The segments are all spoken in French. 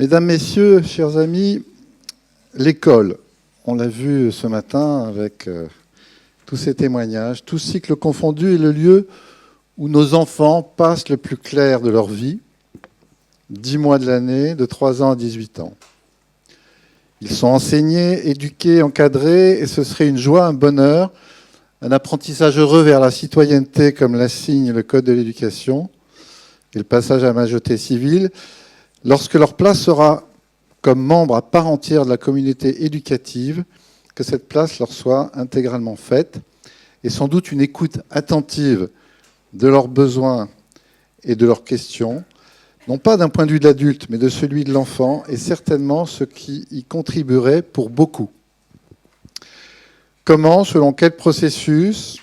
Mesdames, Messieurs, chers amis, l'école, on l'a vu ce matin avec tous ces témoignages, tous cycles confondus, est le lieu où nos enfants passent le plus clair de leur vie, 10 mois de l'année, de 3 ans à 18 ans. Ils sont enseignés, éduqués, encadrés, et ce serait une joie, un bonheur, un apprentissage heureux vers la citoyenneté, comme l'assigne le Code de l'éducation, et le passage à la majorité civile, lorsque leur place sera comme membre à part entière de la communauté éducative, que cette place leur soit intégralement faite, et sans doute une écoute attentive de leurs besoins et de leurs questions, non pas d'un point de vue de l'adulte, mais de celui de l'enfant, et certainement ce qui y contribuerait pour beaucoup. Comment, selon quel processus,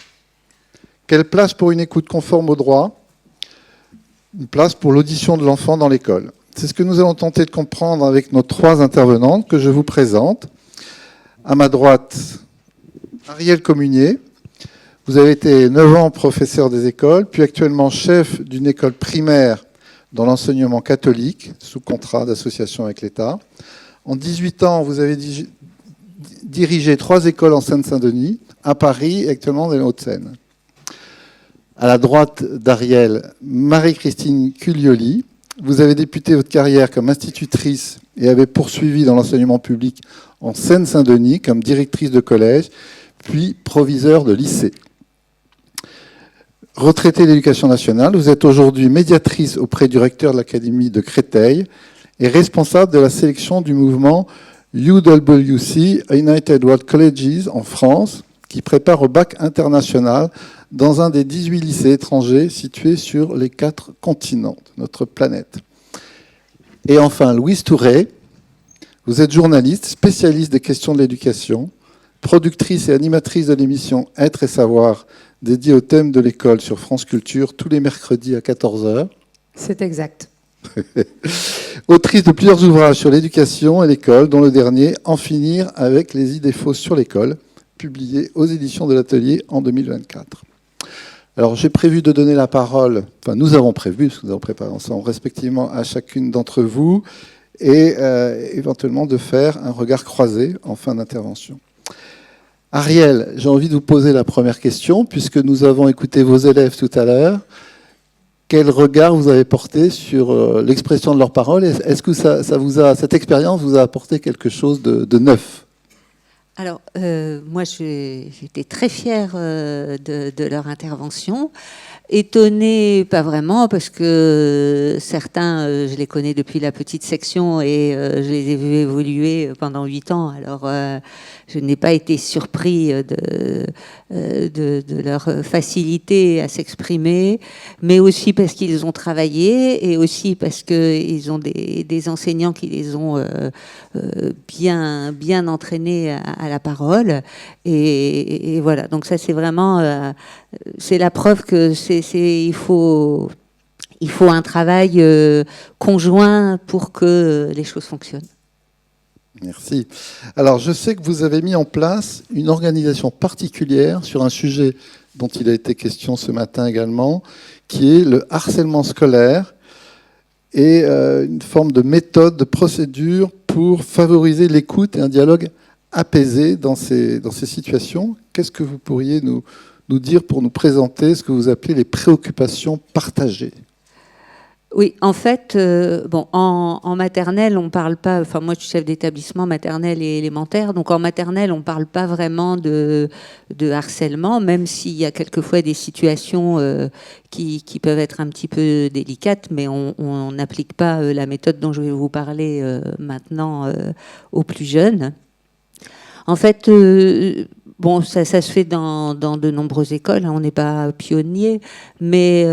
quelle place pour une écoute conforme au droit, une place pour l'audition de l'enfant dans l'école. C'est ce que nous allons tenter de comprendre avec nos 3 intervenantes que je vous présente. À ma droite, Ariel Communier. Vous avez été 9 ans professeur des écoles, puis actuellement chef d'une école primaire dans l'enseignement catholique, sous contrat d'association avec l'État. En 18 ans, vous avez dirigé 3 écoles en Seine-Saint-Denis, à Paris et actuellement dans les Hauts-de-Seine. À la droite d'Ariel, Marie-Christine Culioli. Vous avez débuté votre carrière comme institutrice et avez poursuivi dans l'enseignement public en Seine-Saint-Denis comme directrice de collège, puis proviseur de lycée. Retraitée de l'Éducation nationale, vous êtes aujourd'hui médiatrice auprès du recteur de l'Académie de Créteil et responsable de la sélection du mouvement UWC, United World Colleges, en France, qui prépare au bac international dans un des 18 lycées étrangers situés sur les 4 continents de notre planète. Et enfin, Louise Touré, vous êtes journaliste, spécialiste des questions de l'éducation, productrice et animatrice de l'émission Être et Savoir, dédiée au thème de l'école sur France Culture, tous les mercredis à 14h. C'est exact. Autrice de plusieurs ouvrages sur l'éducation et l'école, dont le dernier, En finir avec les idées fausses sur l'école, publié aux éditions de l'Atelier en 2024. Alors j'ai prévu de donner la parole, enfin nous avons prévu, parce que nous avons préparé ensemble, respectivement à chacune d'entre vous, et éventuellement de faire un regard croisé en fin d'intervention. Ariel, j'ai envie de vous poser la première question, puisque nous avons écouté vos élèves tout à l'heure. Quel regard vous avez porté sur l'expression de leurs paroles? Est-ce que cette expérience vous a apporté quelque chose de neuf? Alors, moi, j'étais très fière de leur intervention. Étonnée, pas vraiment, parce que certains, je les connais depuis la petite section et je les ai vus évoluer pendant 8 ans. Alors, je n'ai pas été surpris de leur facilité à s'exprimer, mais aussi parce qu'ils ont travaillé et aussi parce qu'ils ont des enseignants qui les ont bien entraînés à la parole. Et voilà, donc ça, c'est vraiment... c'est la preuve que il faut un travail conjoint pour que les choses fonctionnent. Merci. Alors, je sais que vous avez mis en place une organisation particulière sur un sujet dont il a été question ce matin également, qui est le harcèlement scolaire et une forme de méthode, de procédure pour favoriser l'écoute et un dialogue apaisé dans ces situations. Qu'est-ce que vous pourriez nous dire pour nous présenter ce que vous appelez les préoccupations partagées? Oui, en fait, en maternelle, on parle pas... Enfin, moi, je suis chef d'établissement maternelle et élémentaire, donc en maternelle, on parle pas vraiment de harcèlement, même s'il y a quelquefois des situations qui peuvent être un petit peu délicates, mais on n'applique pas la méthode dont je vais vous parler maintenant aux plus jeunes. En fait... ça se fait dans de nombreuses écoles, hein, on n'est pas pionnier, mais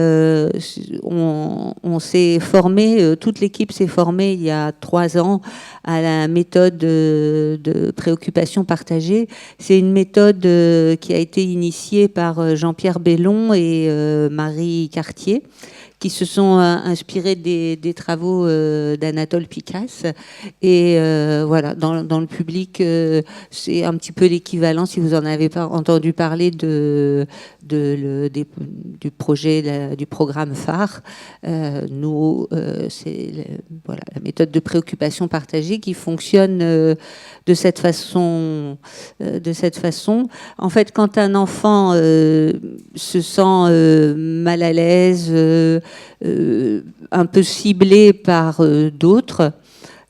on s'est formé, toute l'équipe s'est formée il y a 3 ans à la méthode de préoccupation partagée. C'est une méthode qui a été initiée par Jean-Pierre Bellon et Marie Cartier, qui se sont inspirés des travaux d'Anatole Picasse. Et voilà, dans le public, c'est un petit peu l'équivalent, si vous en avez pas entendu parler, du projet, du programme phare. Nous, c'est voilà, la méthode de préoccupation partagée qui fonctionne de cette façon. En fait, quand un enfant se sent mal à l'aise, un peu ciblé par d'autres,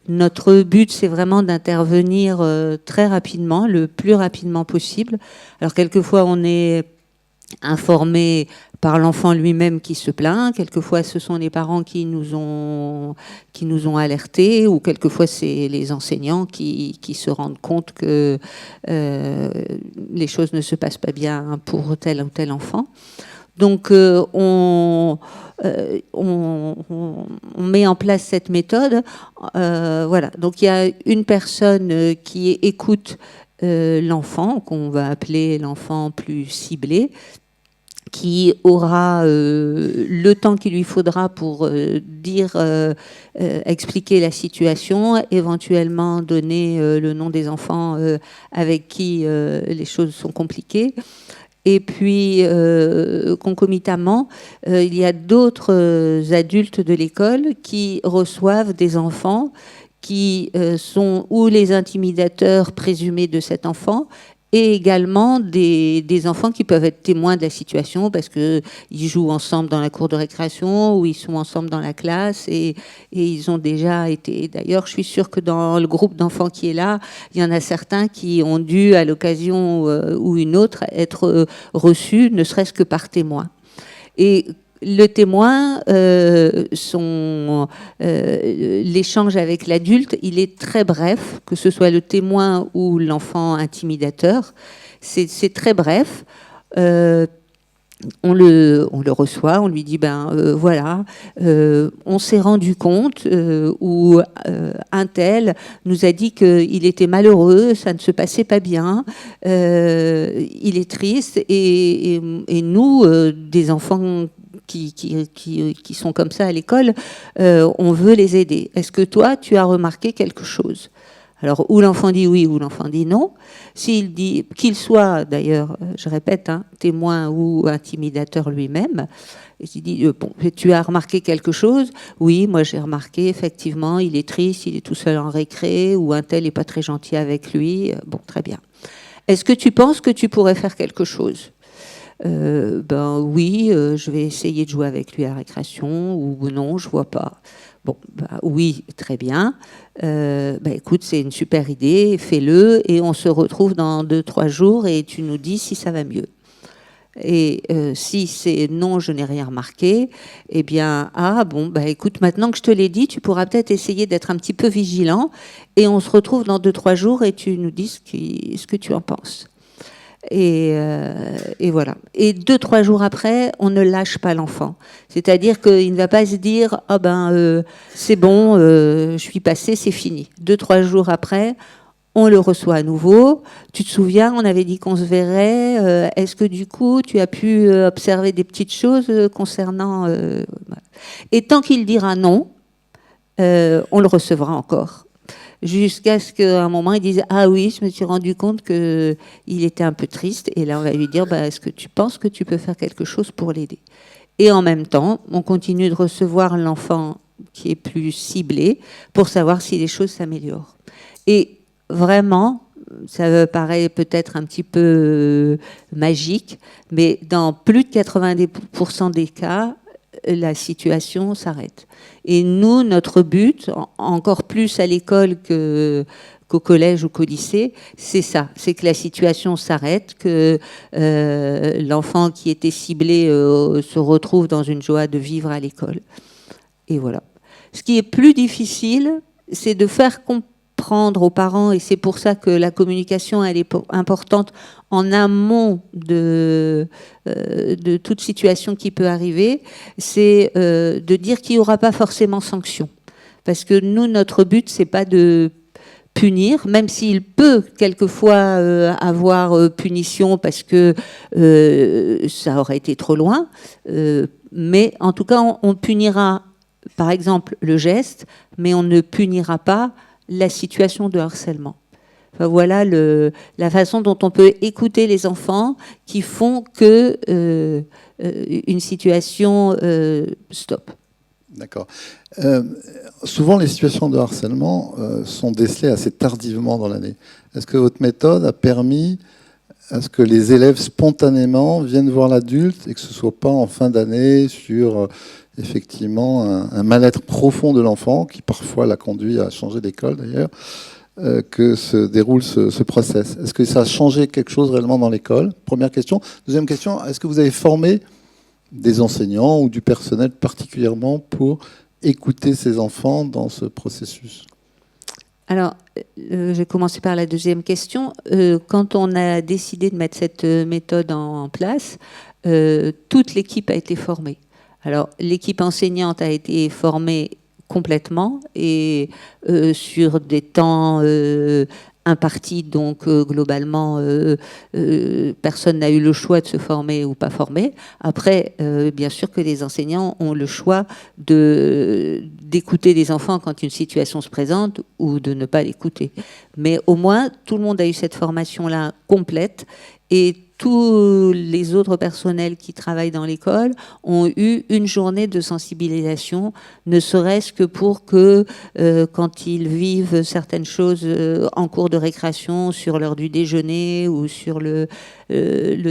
notre but, c'est vraiment d'intervenir très rapidement, le plus rapidement possible. Alors, quelquefois, on est informé par l'enfant lui-même qui se plaint, quelquefois ce sont les parents qui nous ont alertés, ou quelquefois c'est les enseignants qui se rendent compte que les choses ne se passent pas bien pour tel ou tel enfant. Donc on met en place cette méthode. Voilà. Donc il y a une personne qui écoute l'enfant, qu'on va appeler l'enfant plus ciblé, qui aura le temps qu'il lui faudra pour expliquer la situation, éventuellement donner le nom des enfants avec qui les choses sont compliquées. Et puis, concomitamment, il y a d'autres adultes de l'école qui reçoivent des enfants qui sont ou les intimidateurs présumés de cet enfant, et également des enfants qui peuvent être témoins de la situation parce qu'ils jouent ensemble dans la cour de récréation ou ils sont ensemble dans la classe et ils ont déjà été... D'ailleurs, je suis sûre que dans le groupe d'enfants qui est là, il y en a certains qui ont dû, à l'occasion ou une autre, être reçus, ne serait-ce que par témoin. Et le témoin, l'échange avec l'adulte, il est très bref, que ce soit le témoin ou l'enfant intimidateur. C'est très bref. On le reçoit, on lui dit voilà, on s'est rendu compte où un tel nous a dit qu'il était malheureux, ça ne se passait pas bien, il est triste et nous, des enfants qui sont comme ça à l'école, on veut les aider. Est-ce que toi, tu as remarqué quelque chose ? Alors, ou l'enfant dit oui, ou l'enfant dit non. S'il dit, qu'il soit, d'ailleurs, je répète, témoin ou intimidateur lui-même, et il dit, tu as remarqué quelque chose ? Oui, moi j'ai remarqué, effectivement, il est triste, il est tout seul en récré, ou un tel n'est pas très gentil avec lui. Bon, très bien. Est-ce que tu penses que tu pourrais faire quelque chose ? Oui, je vais essayer de jouer avec lui à la récréation, ou non, je vois pas. Bon, oui, très bien. Écoute, c'est une super idée, fais-le, et on se retrouve dans 2-3 jours et tu nous dis si ça va mieux. Et si c'est non, je n'ai rien remarqué, eh bien, écoute, maintenant que je te l'ai dit, tu pourras peut-être essayer d'être un petit peu vigilant, et on se retrouve dans 2-3 jours et tu nous dis ce que tu en penses. Et voilà. Et 2-3 jours après, on ne lâche pas l'enfant. C'est-à-dire qu'il ne va pas se dire c'est bon, je suis passé, c'est fini. 2-3 jours après, on le reçoit à nouveau. Tu te souviens, on avait dit qu'on se verrait. Est-ce que du coup, tu as pu observer des petites choses concernant... Et tant qu'il dira non, on le recevra encore. Jusqu'à ce qu'à un moment, il dise « Ah oui, je me suis rendu compte qu'il était un peu triste. » Et là, on va lui dire « Est-ce que tu penses que tu peux faire quelque chose pour l'aider ?» Et en même temps, on continue de recevoir l'enfant qui est plus ciblé pour savoir si les choses s'améliorent. Et vraiment, ça paraît peut-être un petit peu magique, mais dans plus de 90% des cas, la situation s'arrête. Et nous, notre but, encore plus à l'école qu'au collège ou qu'au lycée, c'est ça, c'est que la situation s'arrête, que l'enfant qui était ciblé se retrouve dans une joie de vivre à l'école. Et voilà. Ce qui est plus difficile, c'est de faire comprendre aux parents, et c'est pour ça que la communication, elle est importante en amont de toute situation qui peut arriver, c'est de dire qu'il n'y aura pas forcément sanction. Parce que nous, notre but, c'est pas de punir, même s'il peut quelquefois avoir punition parce que ça aurait été trop loin. mais en tout cas, on punira, par exemple, le geste, mais on ne punira pas la situation de harcèlement. Enfin, voilà la façon dont on peut écouter les enfants qui font que une situation stoppe. D'accord. Souvent, les situations de harcèlement sont décelées assez tardivement dans l'année. Est-ce que votre méthode a permis à ce que les élèves spontanément viennent voir l'adulte et que ce ne soit pas en fin d'année sur effectivement un mal-être profond de l'enfant qui parfois l'a conduit à changer d'école d'ailleurs, que se déroule ce process? Est-ce que ça a changé quelque chose réellement dans l'école? Première question. Deuxième question, est-ce que vous avez formé des enseignants ou du personnel particulièrement pour écouter ces enfants dans ce processus? Alors, je vais commencer par la deuxième question. Quand on a décidé de mettre cette méthode en place, toute l'équipe a été formée. Alors, l'équipe enseignante a été formée complètement et sur des temps impartis, donc globalement, personne n'a eu le choix de se former ou pas former. Après, bien sûr que les enseignants ont le choix d'écouter les enfants quand une situation se présente ou de ne pas l'écouter. Mais au moins, tout le monde a eu cette formation-là complète et tous les autres personnels qui travaillent dans l'école ont eu une journée de sensibilisation, ne serait-ce que pour que quand ils vivent certaines choses en cours de récréation, sur l'heure du déjeuner ou sur le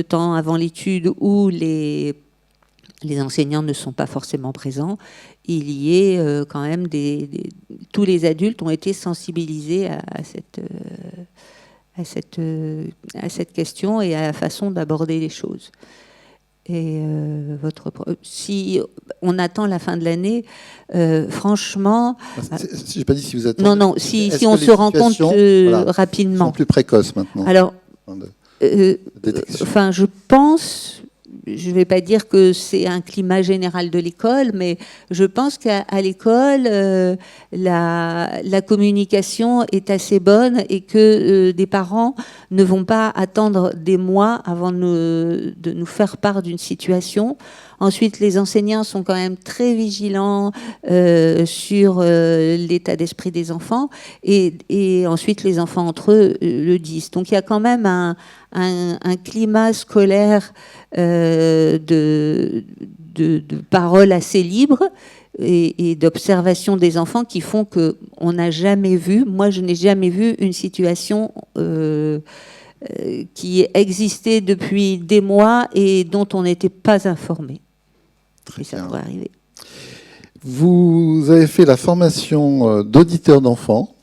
temps avant l'étude où les enseignants ne sont pas forcément présents, il y ait quand même tous les adultes ont été sensibilisés à cette question et à la façon d'aborder les choses. Et si on attend la fin de l'année, franchement... Je n'ai pas dit si vous attendez. Non, si on se rend compte rapidement. Sont plus précoces maintenant. Alors, enfin, je pense... Je ne vais pas dire que c'est un climat général de l'école, mais je pense qu'à l'école, la communication est assez bonne et que des parents ne vont pas attendre des mois avant de nous faire part d'une situation. Ensuite, les enseignants sont quand même très vigilants sur l'état d'esprit des enfants et ensuite les enfants entre eux le disent. Donc il y a quand même un climat scolaire de parole assez libre et d'observation des enfants qui font qu'on n'a jamais vu, moi je n'ai jamais vu une situation qui existait depuis des mois et dont on n'était pas informé. Et ça pourrait arriver. Vous avez fait la formation d'auditeur d'enfants,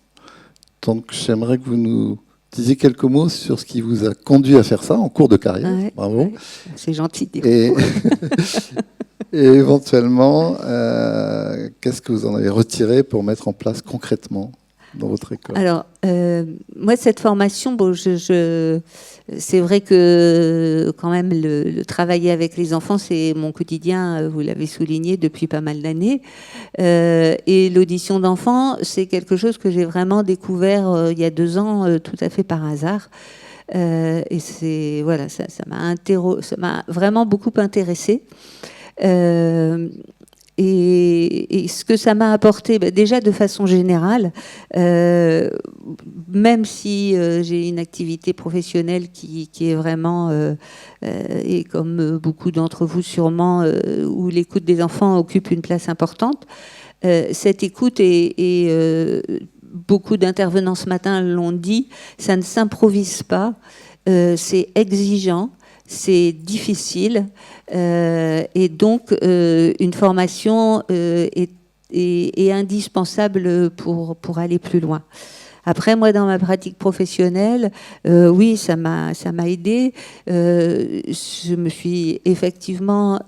donc j'aimerais que vous nous disiez quelques mots sur ce qui vous a conduit à faire ça en cours de carrière. Ouais, bravo. Ouais, c'est gentil. Et éventuellement, qu'est-ce que vous en avez retiré pour mettre en place concrètement dans votre école? Alors, moi, cette formation, bon, c'est vrai que quand même, le travailler avec les enfants, c'est mon quotidien, vous l'avez souligné, depuis pas mal d'années. Et l'audition d'enfants, c'est quelque chose que j'ai vraiment découvert il y a 2 ans, tout à fait par hasard. Et c'est, voilà, ça m'a vraiment beaucoup intéressée. Et ce que ça m'a apporté, déjà de façon générale, même si j'ai une activité professionnelle qui est vraiment, et comme beaucoup d'entre vous sûrement, où l'écoute des enfants occupe une place importante, cette écoute et beaucoup d'intervenants ce matin l'ont dit, ça ne s'improvise pas, c'est exigeant. C'est difficile et donc une formation est indispensable pour aller plus loin. Après, moi, dans ma pratique professionnelle, oui, ça m'a aidé. Je me suis effectivement...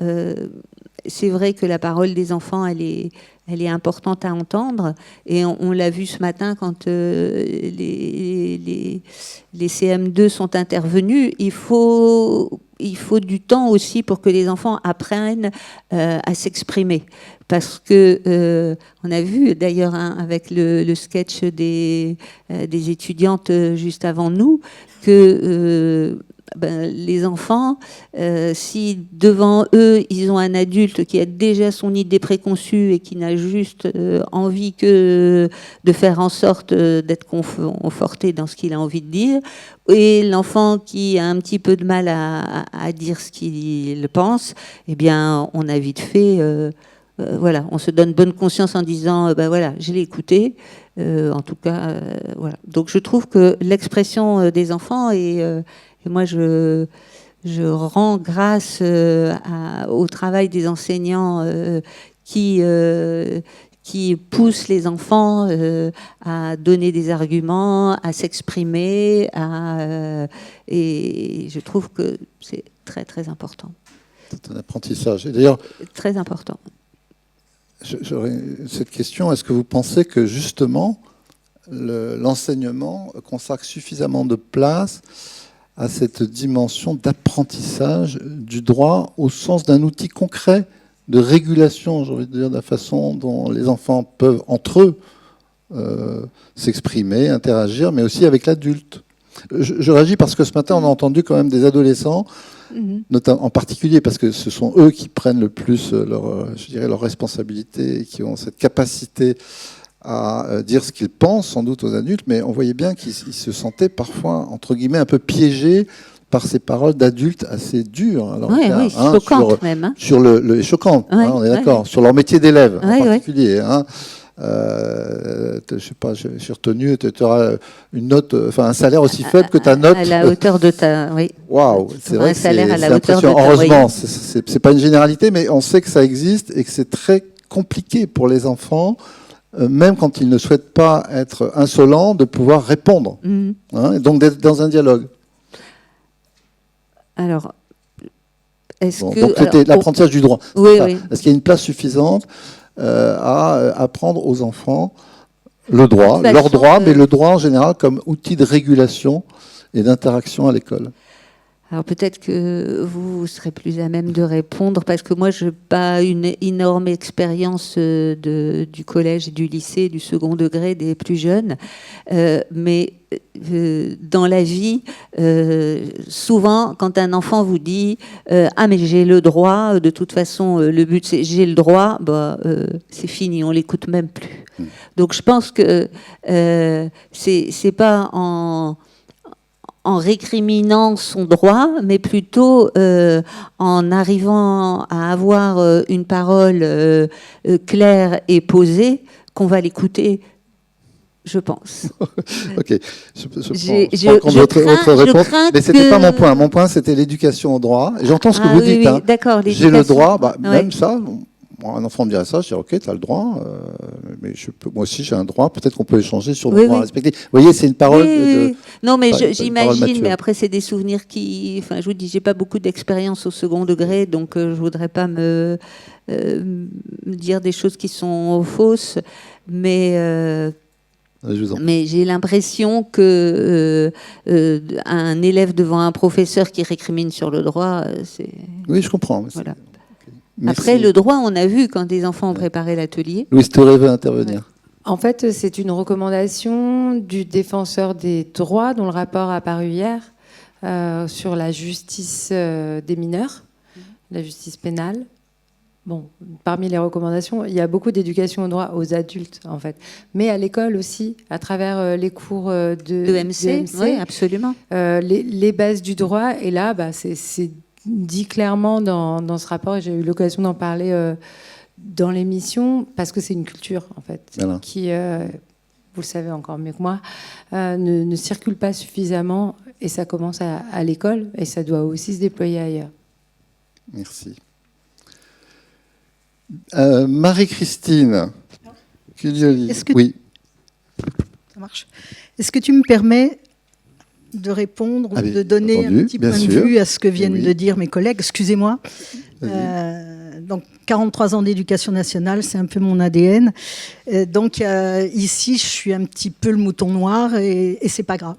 c'est vrai que la parole des enfants, elle est importante à entendre. Et on l'a vu ce matin quand les CM2 sont intervenus. Il faut du temps aussi pour que les enfants apprennent à s'exprimer. Parce que on a vu d'ailleurs avec le sketch des étudiantes juste avant nous que les enfants, si devant eux, ils ont un adulte qui a déjà son idée préconçue et qui n'a juste envie que de faire en sorte d'être conforté dans ce qu'il a envie de dire, et l'enfant qui a un petit peu de mal à dire ce qu'il pense, eh bien, on a vite fait... voilà, on se donne bonne conscience en disant, voilà, je l'ai écouté. En tout cas, voilà. Donc, je trouve que l'expression des enfants et moi, je rends grâce au travail des enseignants qui poussent les enfants à donner des arguments, à s'exprimer, et je trouve que c'est très, très important. C'est un apprentissage. Et d'ailleurs, très important. J'aurais cette question, est-ce que vous pensez que justement l'enseignement consacre suffisamment de place à cette dimension d'apprentissage du droit au sens d'un outil concret de régulation, j'ai envie de dire, de la façon dont les enfants peuvent entre eux s'exprimer, interagir, mais aussi avec l'adulte? Je réagis parce que ce matin, on a entendu quand même des adolescents, notamment, en particulier parce que ce sont eux qui prennent le plus leur responsabilité, qui ont cette capacité à dire ce qu'ils pensent sans doute aux adultes, mais on voyait bien qu'ils se sentaient parfois, entre guillemets, un peu piégés par ces paroles d'adultes assez dures. Alors, oui, choquantes même. Sur choquantes, on est d'accord, sur leur métier d'élève en particulier. Je sais pas, je suis retenu, tu auras une note, enfin un salaire aussi faible que ta note. À la hauteur de ta, oui. Waouh, c'est vrai. Un salaire à la hauteur de ta. Heureusement, c'est pas une généralité, mais on sait que ça existe et que c'est très compliqué pour les enfants, même quand ils ne souhaitent pas être insolents, de pouvoir répondre. Et donc d'être dans un dialogue. Alors, est-ce que... Donc c'était l'apprentissage du droit. Oui. Est-ce qu'il y a une place suffisante à apprendre aux enfants le droit, leur droit, mais le droit en général comme outil de régulation et d'interaction à l'école? Alors peut-être que vous serez plus à même de répondre, parce que moi je n'ai pas une énorme expérience du collège et du lycée, du second degré, des plus jeunes, mais dans la vie, souvent quand un enfant vous dit ah mais j'ai le droit, de toute façon le but c'est j'ai le droit, c'est fini, on l'écoute même plus. Donc je pense que c'est pas en récriminant son droit, mais plutôt en arrivant à avoir une parole claire et posée, qu'on va l'écouter, je pense. Ok, je prends votre réponse, mais ce n'était pas mon point. Mon point, c'était l'éducation au droit. J'entends ce que vous dites. Oui, d'accord. J'ai le droit, même ça... Un enfant me dirait ça, je dirais ok, tu as le droit, mais moi aussi j'ai un droit, peut-être qu'on peut échanger sur le droit à respecter. Vous voyez, c'est une parole non, mais j'imagine, mais après c'est des souvenirs qui... Enfin, je vous dis, j'ai pas beaucoup d'expérience au second degré, donc je voudrais pas me dire des choses qui sont fausses, mais j'ai l'impression que un élève devant un professeur qui récrimine sur le droit, c'est... Oui, je comprends. Voilà. Après, le droit, on a vu quand des enfants ont préparé l'atelier. Louise Touré veut intervenir. En fait, c'est une recommandation du défenseur des droits dont le rapport a paru hier sur la justice des mineurs, la justice pénale. Bon, parmi les recommandations, il y a beaucoup d'éducation au droit aux adultes, en fait. Mais à l'école aussi, à travers les cours de MC. Oui, absolument. Les bases du droit. Et là, c'est dit clairement dans ce rapport, et j'ai eu l'occasion d'en parler dans l'émission, parce que c'est une culture, en fait, qui, vous le savez encore mieux que moi, ne circule pas suffisamment, et ça commence à l'école, et ça doit aussi se déployer ailleurs. Merci. Marie-Christine Cuglioli. Oui. Ça marche. Est-ce que tu me permets de répondre ou de donner un petit point de vue à ce que viennent de dire mes collègues? Excusez-moi. Donc, 43 ans d'éducation nationale, c'est un peu mon ADN. Donc, ici, je suis un petit peu le mouton noir et c'est pas grave.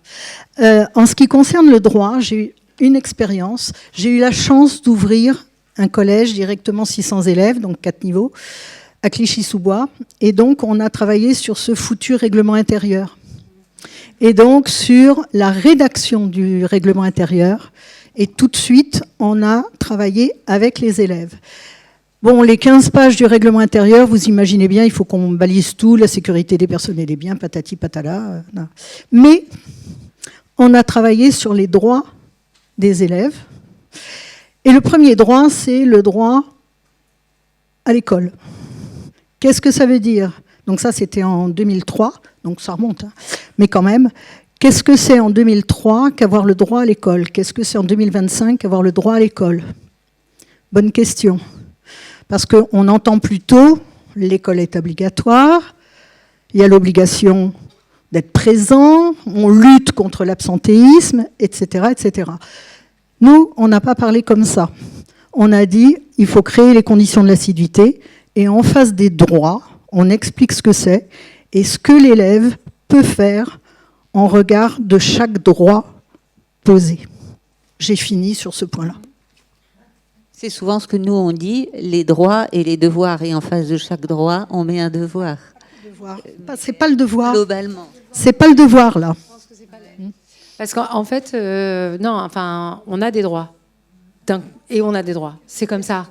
En ce qui concerne le droit, j'ai eu une expérience. J'ai eu la chance d'ouvrir un collège directement 600 élèves, donc 4 niveaux, à Clichy-sous-Bois. Et donc, on a travaillé sur ce foutu règlement intérieur. Et donc, sur la rédaction du règlement intérieur Et tout de suite, on a travaillé avec les élèves. Bon, les 15 pages du règlement intérieur, vous imaginez bien, il faut qu'on balise tout, la sécurité des personnes et des biens, patati patala. Mais on a travaillé sur les droits des élèves. Et le premier droit, c'est le droit à l'école. Qu'est-ce que ça veut dire? Donc ça, c'était en 2003, donc ça remonte, hein. Mais quand même, qu'est-ce que c'est en 2003 qu'avoir le droit à l'école? Qu'est-ce que c'est en 2025 qu'avoir le droit à l'école? Bonne question. Parce qu'on entend plutôt, l'école est obligatoire, il y a l'obligation d'être présent, on lutte contre l'absentéisme, etc., etc. Nous, on n'a pas parlé comme ça. On a dit, il faut créer les conditions de l'assiduité, et en face des droits, on explique ce que c'est, et ce que l'élève peut faire en regard de chaque droit posé. J'ai fini sur ce point-là. C'est souvent ce que nous on dit, les droits et les devoirs. Et en face de chaque droit, on met un devoir. C'est pas le devoir. Globalement. C'est pas le devoir, là. Parce qu'en fait, non, enfin, on a des droits. Et on a des droits. C'est comme ça.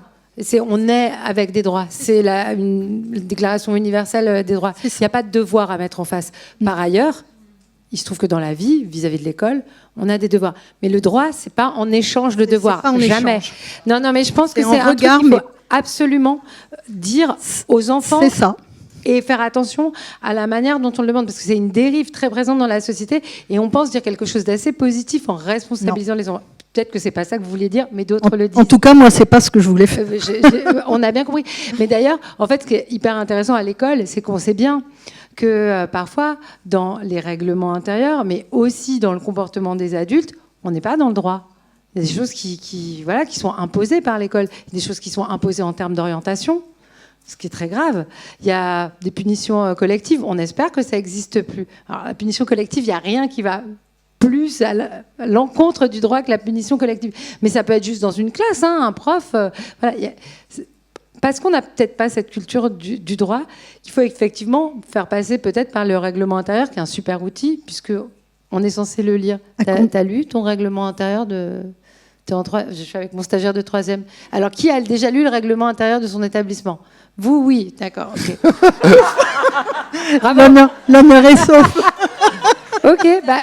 On est avec des droits. C'est une déclaration universelle des droits. Il n'y a pas de devoir à mettre en face. Par ailleurs, il se trouve que dans la vie, vis-à-vis de l'école, on a des devoirs. Mais le droit, c'est pas en échange de devoirs. Jamais. Échange. Non, mais je pense que c'est un truc qu'il faut absolument dire aux enfants. C'est ça. Et faire attention à la manière dont on le demande, parce que c'est une dérive très présente dans la société, et on pense dire quelque chose d'assez positif en responsabilisant les enfants. Peut-être que c'est pas ça que vous vouliez dire, mais d'autres le disent. En tout cas, moi, c'est pas ce que je voulais faire. On a bien compris. Mais d'ailleurs, en fait, ce qui est hyper intéressant à l'école, c'est qu'on sait bien que parfois, dans les règlements intérieurs, mais aussi dans le comportement des adultes, on n'est pas dans le droit. Il y a des choses qui sont imposées par l'école, des choses qui sont imposées en termes d'orientation, ce qui est très grave. Il y a des punitions collectives. On espère que ça n'existe plus. Alors, la punition collective, il n'y a rien qui va plus à l'encontre du droit que la punition collective. Mais ça peut être juste dans une classe, hein, un prof. Parce qu'on n'a peut-être pas cette culture du droit, qu'il faut effectivement faire passer peut-être par le règlement intérieur, qui est un super outil, puisqu'on est censé le lire. T'as lu ton règlement intérieur de... Je suis avec mon stagiaire de 3e. Alors, qui a déjà lu le règlement intérieur de son établissement? Vous, oui. D'accord, ok. L'honneur est sauf. Ok, bah...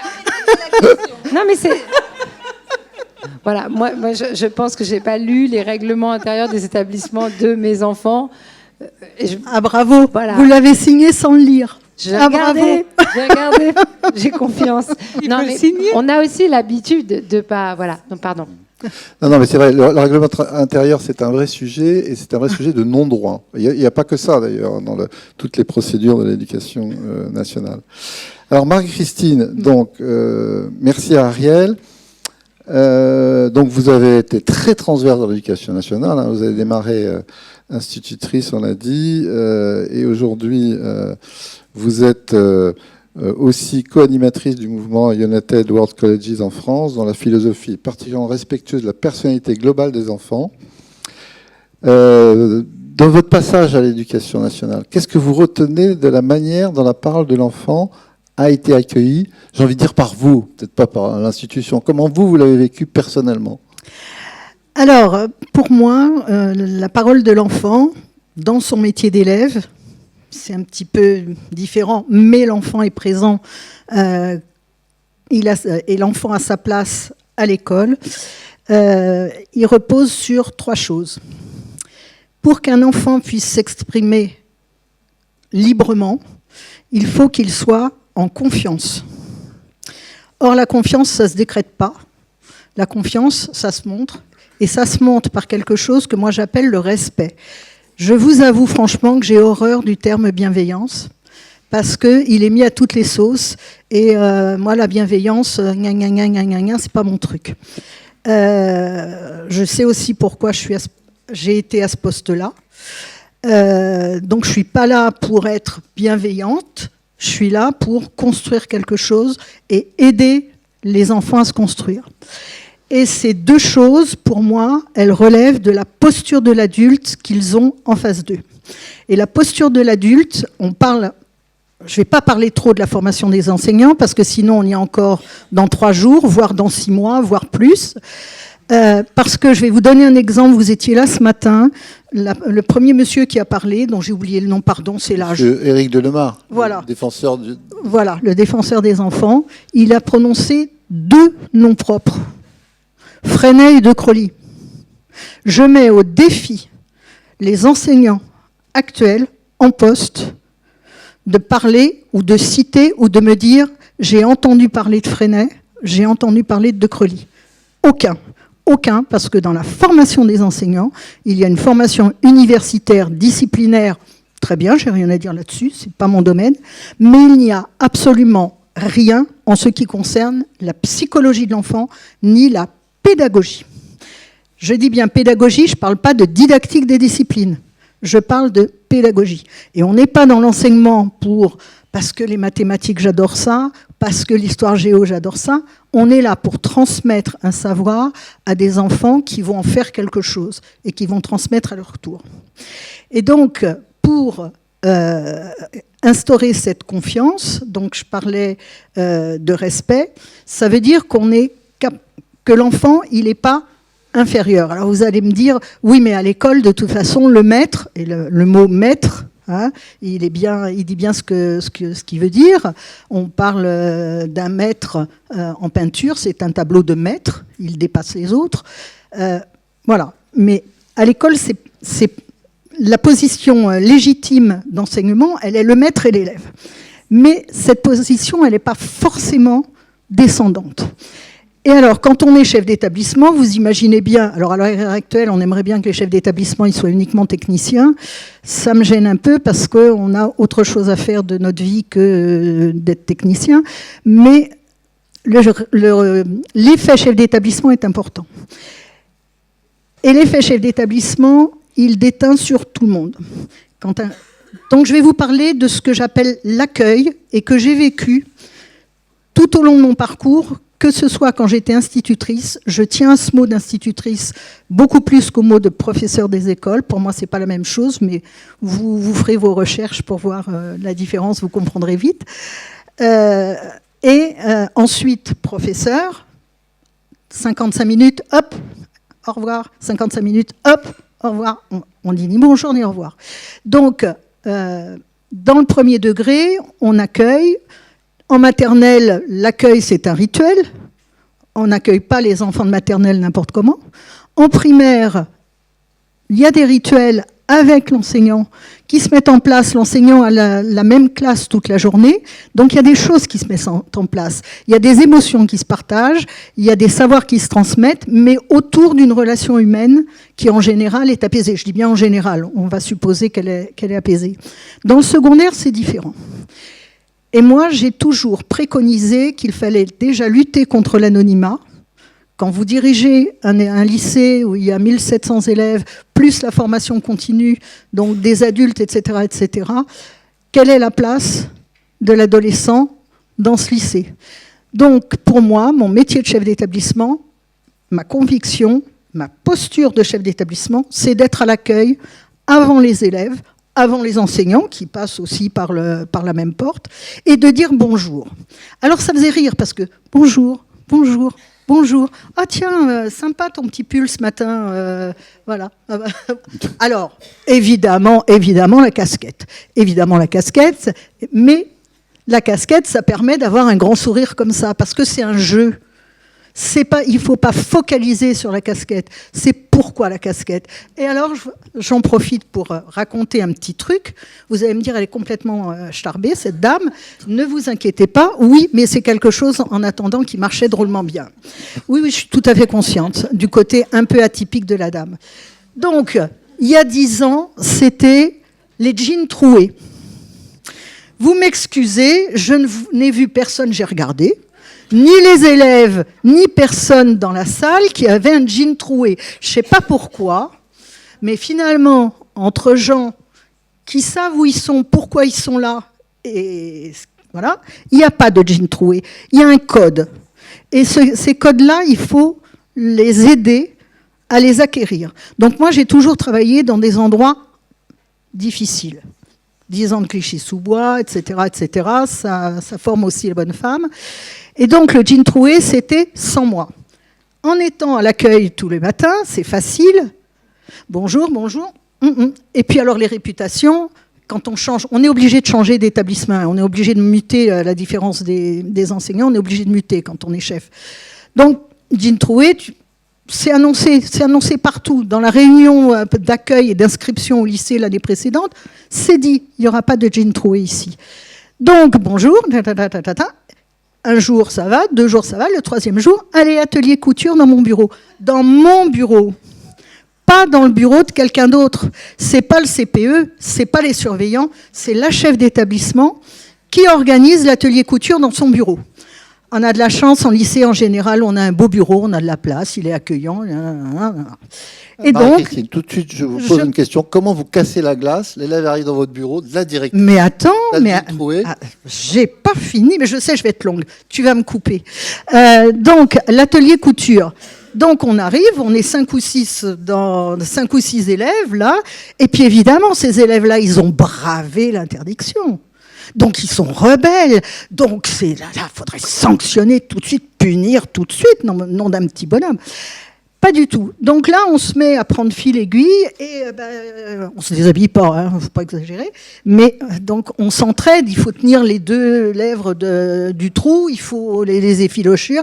Non, mais c'est... Voilà, moi je pense que je n'ai pas lu les règlements intérieurs des établissements de mes enfants. Ah, bravo. Voilà. Vous l'avez signé sans le lire. J'ai regardé, j'ai confiance. Non, mais on a aussi l'habitude de pas... Voilà, donc pardon. Non, mais c'est vrai, le règlement intérieur, c'est un vrai sujet, et c'est un vrai sujet de non-droit. Il n'y a pas que ça, d'ailleurs, dans toutes les procédures de l'éducation nationale. Alors, Marie-Christine, donc, merci à Ariel. Donc, vous avez été très transverse dans l'éducation nationale, hein. Vous avez démarré institutrice, on l'a dit, et aujourd'hui, vous êtes... aussi co-animatrice du mouvement United World Colleges en France, dont la philosophie est particulièrement respectueuse de la personnalité globale des enfants. Dans votre passage à l'éducation nationale, qu'est-ce que vous retenez de la manière dont la parole de l'enfant a été accueillie, j'ai envie de dire par vous, peut-être pas par l'institution. Comment vous l'avez vécu personnellement? Alors, pour moi, la parole de l'enfant, dans son métier d'élève, c'est un petit peu différent, mais l'enfant est présent, et l'enfant a sa place à l'école. Il repose sur 3 choses. Pour qu'un enfant puisse s'exprimer librement, il faut qu'il soit en confiance. Or, la confiance, ça ne se décrète pas. La confiance, ça se montre, et ça se montre par quelque chose que moi j'appelle le respect. Je vous avoue franchement que j'ai horreur du terme bienveillance, parce qu'il est mis à toutes les sauces, et moi la bienveillance, c'est pas mon truc. Je sais aussi pourquoi j'ai été à ce poste-là. Donc je suis pas là pour être bienveillante, je suis là pour construire quelque chose et aider les enfants à se construire. Et ces 2 choses, pour moi, elles relèvent de la posture de l'adulte qu'ils ont en face d'eux. Et la posture de l'adulte, je ne vais pas parler trop de la formation des enseignants, parce que sinon on y est encore dans 3 jours, voire dans 6 mois, voire plus. Parce que je vais vous donner un exemple. Vous étiez là ce matin. Le premier monsieur qui a parlé, dont j'ai oublié le nom, pardon, c'est l'âge. Éric Delemare, voilà. Le défenseur Voilà, le défenseur des enfants. Il a prononcé 2 noms propres. Freinet et De Crolly. Je mets au défi les enseignants actuels en poste de parler ou de citer ou de me dire « j'ai entendu parler de Freinet, j'ai entendu parler de Crolly ». Aucun, parce que dans la formation des enseignants, il y a une formation universitaire, disciplinaire, très bien, j'ai rien à dire là-dessus, c'est pas mon domaine, mais il n'y a absolument rien en ce qui concerne la psychologie de l'enfant, ni la pédagogie. Je dis bien pédagogie, je ne parle pas de didactique des disciplines, je parle de pédagogie. Et on n'est pas dans l'enseignement parce que les mathématiques, j'adore ça, parce que l'histoire géo, j'adore ça. On est là pour transmettre un savoir à des enfants qui vont en faire quelque chose et qui vont transmettre à leur tour. Et donc, pour instaurer cette confiance, donc je parlais de respect, ça veut dire que l'enfant, il n'est pas inférieur. Alors vous allez me dire, oui, mais à l'école, de toute façon, le maître, et le mot maître, hein, il dit bien ce qu'il veut dire. On parle d'un maître en peinture, c'est un tableau de maître, il dépasse les autres. Voilà. Mais à l'école, c'est la position légitime d'enseignement, elle est le maître et l'élève. Mais cette position, elle n'est pas forcément descendante. Et alors, quand on est chef d'établissement, vous imaginez bien, alors à l'heure actuelle, on aimerait bien que les chefs d'établissement ils soient uniquement techniciens. Ça me gêne un peu parce qu'on a autre chose à faire de notre vie que d'être technicien. Mais l'effet chef d'établissement est important. Et l'effet chef d'établissement, il déteint sur tout le monde. Donc je vais vous parler de ce que j'appelle l'accueil et que j'ai vécu tout au long de mon parcours, que ce soit quand j'étais institutrice. Je tiens à ce mot d'institutrice beaucoup plus qu'au mot de professeur des écoles. Pour moi, ce n'est pas la même chose, mais vous ferez vos recherches pour voir la différence, vous comprendrez vite. Ensuite, professeur, 55 minutes, hop, au revoir. 55 minutes, hop, au revoir. On dit ni bonjour ni au revoir. Donc, dans le premier degré, on accueille. En maternelle, l'accueil, c'est un rituel. On n'accueille pas les enfants de maternelle n'importe comment. En primaire, il y a des rituels avec l'enseignant qui se mettent en place. L'enseignant a la même classe toute la journée. Donc, il y a des choses qui se mettent en place. Il y a des émotions qui se partagent. Il y a des savoirs qui se transmettent, mais autour d'une relation humaine qui, en général, est apaisée. Je dis bien en général. On va supposer qu'elle est apaisée. Dans le secondaire, c'est différent. Et moi, j'ai toujours préconisé qu'il fallait déjà lutter contre l'anonymat. Quand vous dirigez un lycée où il y a 1700 élèves, plus la formation continue, donc des adultes, etc., quelle est la place de l'adolescent dans ce lycée? Donc, pour moi, mon métier de chef d'établissement, ma conviction, ma posture de chef d'établissement, c'est d'être à l'accueil avant les élèves, avant les enseignants, qui passent aussi par la même porte, et de dire bonjour. Alors ça faisait rire, parce que bonjour, bonjour, bonjour. Ah tiens, sympa ton petit pull ce matin, voilà. Alors, évidemment, la casquette. Évidemment la casquette, mais la casquette, ça permet d'avoir un grand sourire comme ça, parce que c'est un jeu. Il ne faut pas focaliser sur la casquette. C'est pourquoi la casquette. Et alors, j'en profite pour raconter un petit truc. Vous allez me dire, elle est complètement starbée, cette dame. Ne vous inquiétez pas. Oui, mais c'est quelque chose, en attendant, qui marchait drôlement bien. Oui, je suis tout à fait consciente du côté un peu atypique de la dame. Donc, il y a 10 ans, c'était les jeans troués. Vous m'excusez, je n'ai vu personne, j'ai regardé. Ni les élèves, ni personne dans la salle qui avait un jean troué. Je ne sais pas pourquoi, mais finalement, entre gens qui savent où ils sont, pourquoi ils sont là, et voilà, il n'y a pas de jean troué. Il y a un code. Et ces codes-là, il faut les aider à les acquérir. Donc moi, j'ai toujours travaillé dans des endroits difficiles. 10 ans de Clichy-sous-Bois, etc., etc. Ça forme aussi les bonnes femmes. Et donc, le jean troué, c'était sans moi. en étant à l'accueil tous les matins, c'est facile. Bonjour, bonjour. Et puis alors les réputations, quand on change, on est obligé de changer d'établissement, on est obligé de muter, à la différence des enseignants, on est obligé de muter quand on est chef. Donc, Jean Troué, c'est annoncé partout. Dans la réunion d'accueil et d'inscription au lycée l'année précédente, c'est dit, il n'y aura pas de Jean Troué ici. Donc, bonjour, un jour ça va, 2 jours ça va, le 3e jour, allez, atelier couture dans mon bureau. Dans mon bureau, pas dans le bureau de quelqu'un d'autre. C'est pas le CPE, c'est pas les surveillants, c'est la chef d'établissement qui organise l'atelier couture dans son bureau. On a de la chance en lycée en général, on a un beau bureau, on a de la place, il est accueillant. Et donc, tout de suite, je vous pose une question. Comment vous cassez la glace? L'élève arrive dans votre bureau, de la directrice. Mais attends, j'ai pas fini, mais je sais, je vais être longue. Tu vas me couper. Donc, l'atelier couture. Donc, on arrive, on est 5 ou 6 élèves là, et puis évidemment, ces élèves-là, ils ont bravé l'interdiction. Donc, ils sont rebelles. Donc, là, faudrait sanctionner tout de suite, punir tout de suite, nom d'un petit bonhomme. Pas du tout. Donc là, on se met à prendre fil aiguille et on se déshabille pas, hein, faut pas exagérer. Mais donc, on s'entraide. Il faut tenir les 2 lèvres du trou. Il faut les effilochures.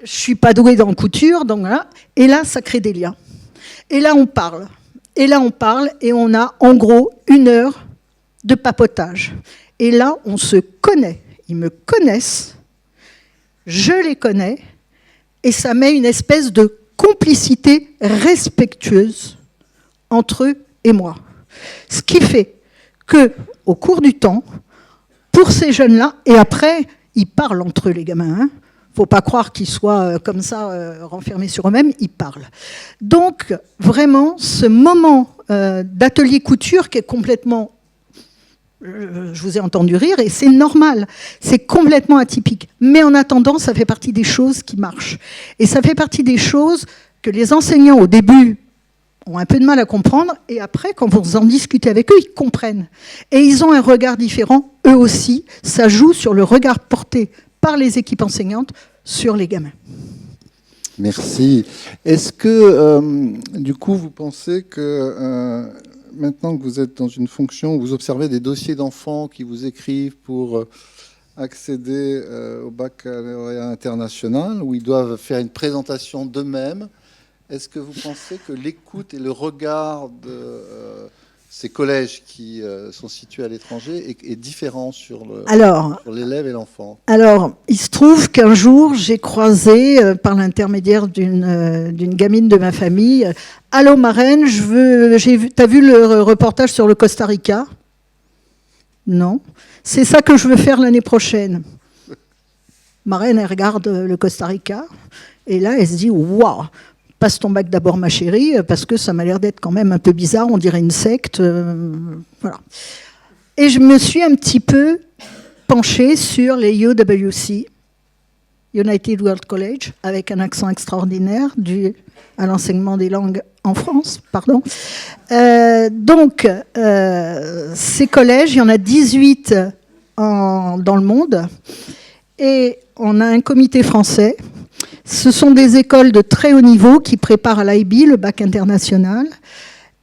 Je suis pas douée dans couture, donc voilà. Et là, ça crée des liens. Et là, on parle. Et on a en gros 1 heure de papotage. Et là, on se connaît. Ils me connaissent. Je les connais. Et ça met une espèce de complicité respectueuse entre eux et moi. Ce qui fait que, au cours du temps, pour ces jeunes-là, et après, ils parlent entre eux, les gamins, hein. Faut pas croire qu'ils soient comme ça, renfermés sur eux-mêmes, ils parlent. Donc, vraiment, ce moment d'atelier couture qui est complètement... Je vous ai entendu rire, et c'est normal, c'est complètement atypique. Mais en attendant, ça fait partie des choses qui marchent. Et ça fait partie des choses que les enseignants, au début, ont un peu de mal à comprendre, et après, quand vous en discutez avec eux, ils comprennent. Et ils ont un regard différent, eux aussi. Ça joue sur le regard porté par les équipes enseignantes sur les gamins. Merci. Est-ce que, du coup, vous pensez que... maintenant que vous êtes dans une fonction où vous observez des dossiers d'enfants qui vous écrivent pour accéder au baccalauréat international, où ils doivent faire une présentation d'eux-mêmes, est-ce que vous pensez que l'écoute et le regard de ces collèges qui sont situés à l'étranger est différent sur l'élève et l'enfant? Alors, il se trouve qu'un jour, j'ai croisé, par l'intermédiaire d'une gamine de ma famille, « Allô, marraine, t'as vu le reportage sur le Costa Rica ?» Non. « C'est ça que je veux faire l'année prochaine. » Marraine, elle regarde le Costa Rica, et là, elle se dit « Waouh !» Passe ton bac d'abord, ma chérie, parce que ça m'a l'air d'être quand même un peu bizarre, on dirait une secte. Voilà. Et je me suis un petit peu penchée sur les UWC, United World College, avec un accent extraordinaire dû à l'enseignement des langues en France. Pardon. Donc, ces collèges, il y en a 18 dans le monde, et on a un comité français. Ce sont des écoles de très haut niveau qui préparent à l'IB, le bac international,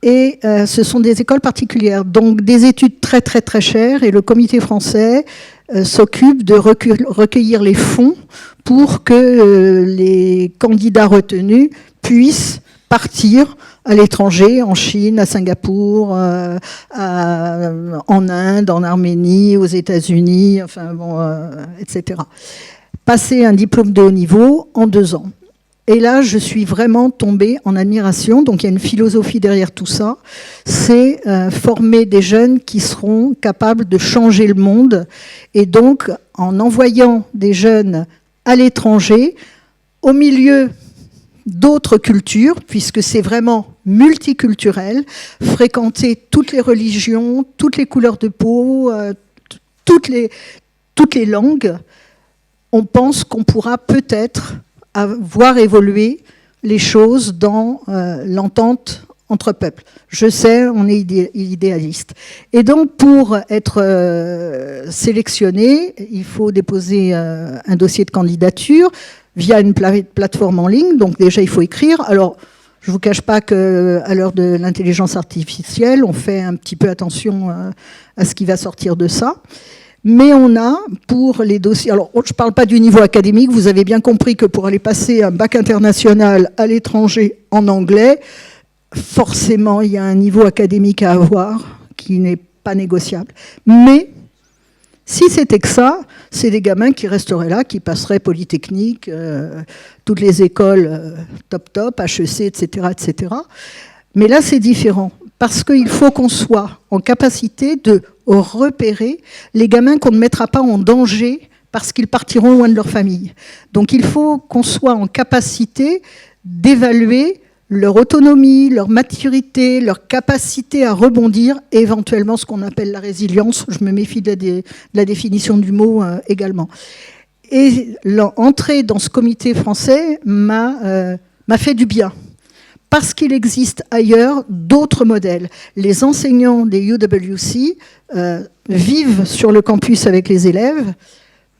et ce sont des écoles particulières, donc des études très très très chères, et le comité français s'occupe de recueillir les fonds pour que les candidats retenus puissent partir à l'étranger, en Chine, à Singapour, en Inde, en Arménie, aux États-Unis, enfin bon, etc. Passer un diplôme de haut niveau en 2 ans. Et là, je suis vraiment tombée en admiration. Donc, il y a une philosophie derrière tout ça. C'est former des jeunes qui seront capables de changer le monde. Et donc, en envoyant des jeunes à l'étranger, au milieu d'autres cultures, puisque c'est vraiment multiculturel, fréquenter toutes les religions, toutes les couleurs de peau, toutes les langues, on pense qu'on pourra peut-être voir évoluer les choses dans l'entente entre peuples. Je sais, on est idéaliste. Et donc, pour être sélectionné, il faut déposer un dossier de candidature, via une plateforme en ligne. Donc déjà, il faut écrire. Alors, je ne vous cache pas qu'à l'heure de l'intelligence artificielle, on fait un petit peu attention à ce qui va sortir de ça. Mais on a, pour les dossiers... Alors, je ne parle pas du niveau académique. Vous avez bien compris que pour aller passer un bac international à l'étranger en anglais, forcément, il y a un niveau académique à avoir qui n'est pas négociable. Mais si c'était que ça, c'est des gamins qui resteraient là, qui passeraient Polytechnique, toutes les écoles top, HEC, etc., etc. Mais là, c'est différent. Parce qu'il faut qu'on soit en capacité de repérer les gamins qu'on ne mettra pas en danger parce qu'ils partiront loin de leur famille. Donc il faut qu'on soit en capacité d'évaluer leur autonomie, leur maturité, leur capacité à rebondir et éventuellement ce qu'on appelle la résilience. Je me méfie de la définition du mot également. Et l'entrée dans ce comité français m'a fait du bien. Parce qu'il existe ailleurs d'autres modèles. Les enseignants des UWC vivent sur le campus avec les élèves,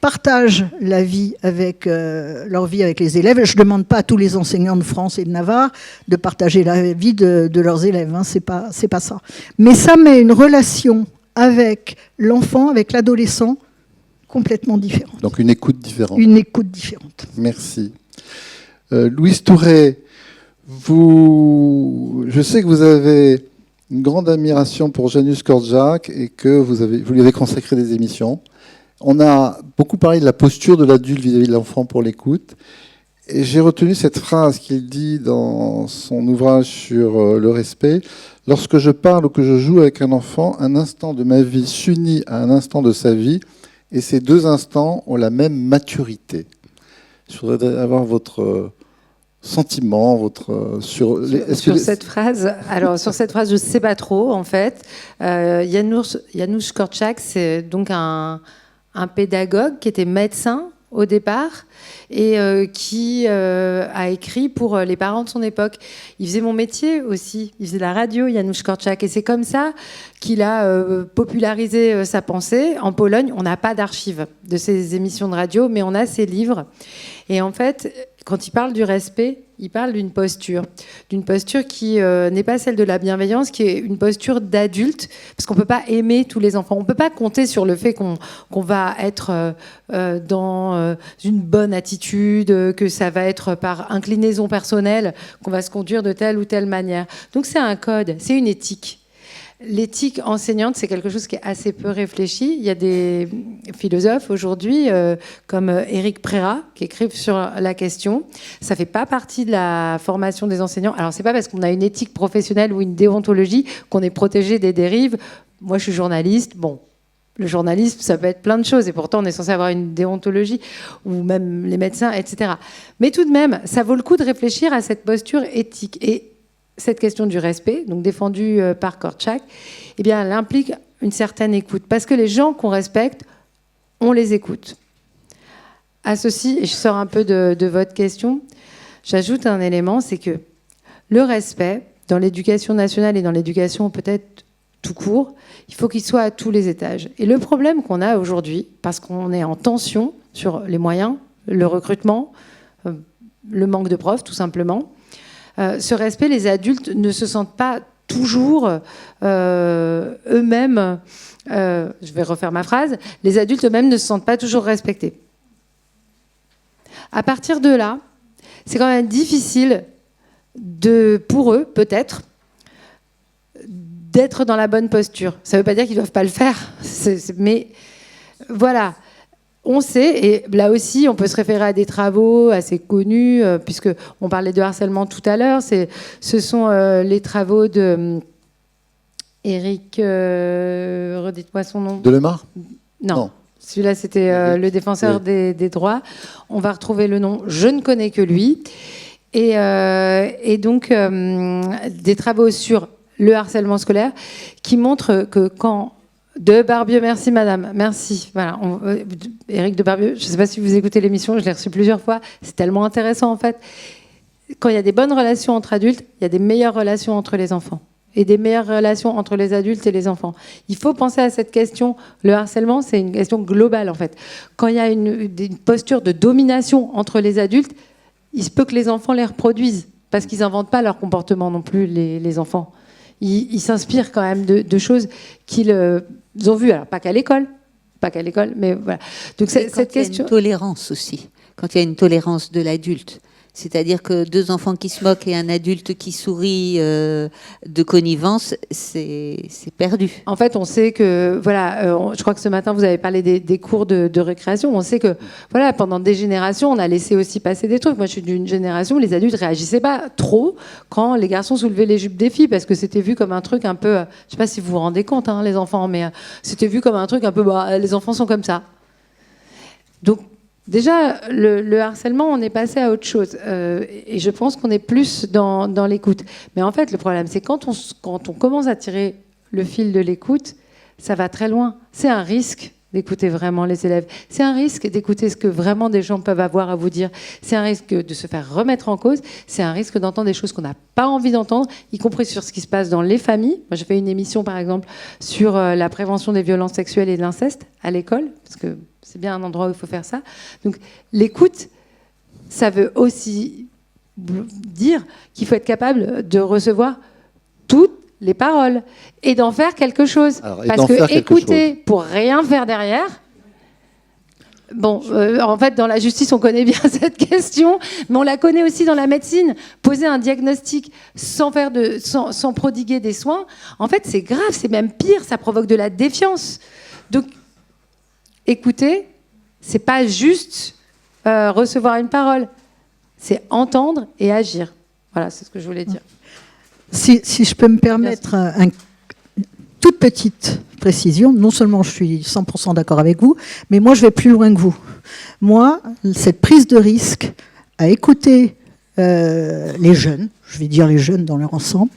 partagent leur vie avec les élèves. Je ne demande pas à tous les enseignants de France et de Navarre de partager la vie de leurs élèves, hein, c'est pas ça. Mais ça met une relation avec l'enfant, avec l'adolescent, complètement différente. Donc une écoute différente. Une écoute différente. Merci. Louise Tourret, je sais que vous avez une grande admiration pour Janusz Korczak et que vous lui avez consacré des émissions. On a beaucoup parlé de la posture de l'adulte vis-à-vis de l'enfant pour l'écoute. Et j'ai retenu cette phrase qu'il dit dans son ouvrage sur le respect. « Lorsque je parle ou que je joue avec un enfant, un instant de ma vie s'unit à un instant de sa vie et ces deux instants ont la même maturité. » Je voudrais avoir votre sentiment, sur cette phrase. Alors sur cette phrase, je ne sais pas trop en fait. Janusz Korczak, c'est donc un pédagogue qui était médecin au départ et qui a écrit pour les parents de son époque. Il faisait mon métier aussi, il faisait la radio, Janusz Korczak, et c'est comme ça qu'il a popularisé sa pensée. En Pologne, on n'a pas d'archives de ses émissions de radio, mais on a ses livres. Et en fait, quand il parle du respect, il parle d'une posture qui n'est pas celle de la bienveillance, qui est une posture d'adulte, parce qu'on ne peut pas aimer tous les enfants. On ne peut pas compter sur le fait qu'on va être dans une bonne attitude, que ça va être par inclinaison personnelle, qu'on va se conduire de telle ou telle manière. Donc c'est un code, c'est une éthique. L'éthique enseignante, c'est quelque chose qui est assez peu réfléchi. Il y a des philosophes aujourd'hui, comme Éric Prérat, qui écrivent sur la question. Ça ne fait pas partie de la formation des enseignants. Alors, ce n'est pas parce qu'on a une éthique professionnelle ou une déontologie qu'on est protégé des dérives. Moi, je suis journaliste. Bon, le journalisme, ça peut être plein de choses. Et pourtant, on est censé avoir une déontologie, ou même les médecins, etc. Mais tout de même, ça vaut le coup de réfléchir à cette posture éthique. Et cette question du respect, donc défendue par Korczak, eh bien, elle implique une certaine écoute. Parce que les gens qu'on respecte, on les écoute. À ceci, et je sors un peu de votre question, j'ajoute un élément, c'est que le respect, dans l'éducation nationale et dans l'éducation peut-être tout court, il faut qu'il soit à tous les étages. Et le problème qu'on a aujourd'hui, parce qu'on est en tension sur les moyens, le recrutement, le manque de profs, tout simplement, ce respect, les adultes ne se sentent pas toujours eux-mêmes, je vais refaire ma phrase, les adultes eux-mêmes ne se sentent pas toujours respectés. À partir de là, c'est quand même difficile pour eux, peut-être, d'être dans la bonne posture. Ça ne veut pas dire qu'ils ne doivent pas le faire, mais voilà. On sait, et là aussi, on peut se référer à des travaux assez connus, puisqu'on parlait de harcèlement tout à l'heure. Ce sont les travaux de Éric, redites-moi son nom. Delemare ? Non. Celui-là, c'était le défenseur des droits. On va retrouver le nom. Je ne connais que lui. Et donc, des travaux sur le harcèlement scolaire qui montrent que quand... De Barbieux, merci madame, merci. Voilà, Éric de Barbieux, je ne sais pas si vous écoutez l'émission, je l'ai reçu plusieurs fois, c'est tellement intéressant en fait. Quand il y a des bonnes relations entre adultes, il y a des meilleures relations entre les enfants. et des meilleures relations entre les adultes et les enfants. Il faut penser à cette question. Le harcèlement, c'est une question globale, en fait. Quand il y a une posture de domination entre les adultes, il se peut que les enfants les reproduisent, parce qu'ils n'inventent pas leur comportement non plus, les enfants. Ils s'inspirent quand même de choses qu'ils ont vues. Alors, pas qu'à l'école, mais voilà. Donc, cette question... Il y a une tolérance aussi, quand il y a une tolérance de l'adulte. C'est-à-dire que deux enfants qui se moquent et un adulte qui sourit de connivence, c'est perdu. En fait, on sait que, voilà, je crois que ce matin, vous avez parlé des cours de récréation. On sait que, voilà, pendant des générations, on a laissé aussi passer des trucs. Moi, je suis d'une génération où les adultes réagissaient pas trop quand les garçons soulevaient les jupes des filles, parce que c'était vu comme un truc un peu... je sais pas si vous vous rendez compte, hein, les enfants, mais c'était vu comme un truc un peu... les enfants sont comme ça. Donc, déjà, le harcèlement, on est passé à autre chose. Et je pense qu'on est plus dans l'écoute. Mais en fait, le problème, c'est quand on commence à tirer le fil de l'écoute, ça va très loin. C'est un risque d'écouter vraiment les élèves. C'est un risque d'écouter ce que vraiment des gens peuvent avoir à vous dire. C'est un risque de se faire remettre en cause. C'est un risque d'entendre des choses qu'on n'a pas envie d'entendre, y compris sur ce qui se passe dans les familles. Moi, j'ai fait une émission, par exemple, sur la prévention des violences sexuelles et de l'inceste à l'école, parce que c'est bien un endroit où il faut faire ça. Donc, l'écoute, ça veut aussi dire qu'il faut être capable de recevoir toutes les paroles et d'en faire quelque chose. Alors, parce que écouter pour rien faire derrière... Bon, en fait, dans la justice, on connaît bien cette question, mais on la connaît aussi dans la médecine. Poser un diagnostic sans prodiguer des soins, en fait, c'est grave, c'est même pire, ça provoque de la défiance. Donc, écouter, c'est pas juste recevoir une parole, c'est entendre et agir. Voilà, c'est ce que je voulais dire. Si je peux me permettre une toute petite précision, non seulement je suis 100% d'accord avec vous, mais moi je vais plus loin que vous. Moi, cette prise de risque à écouter les jeunes, je vais dire les jeunes dans leur ensemble,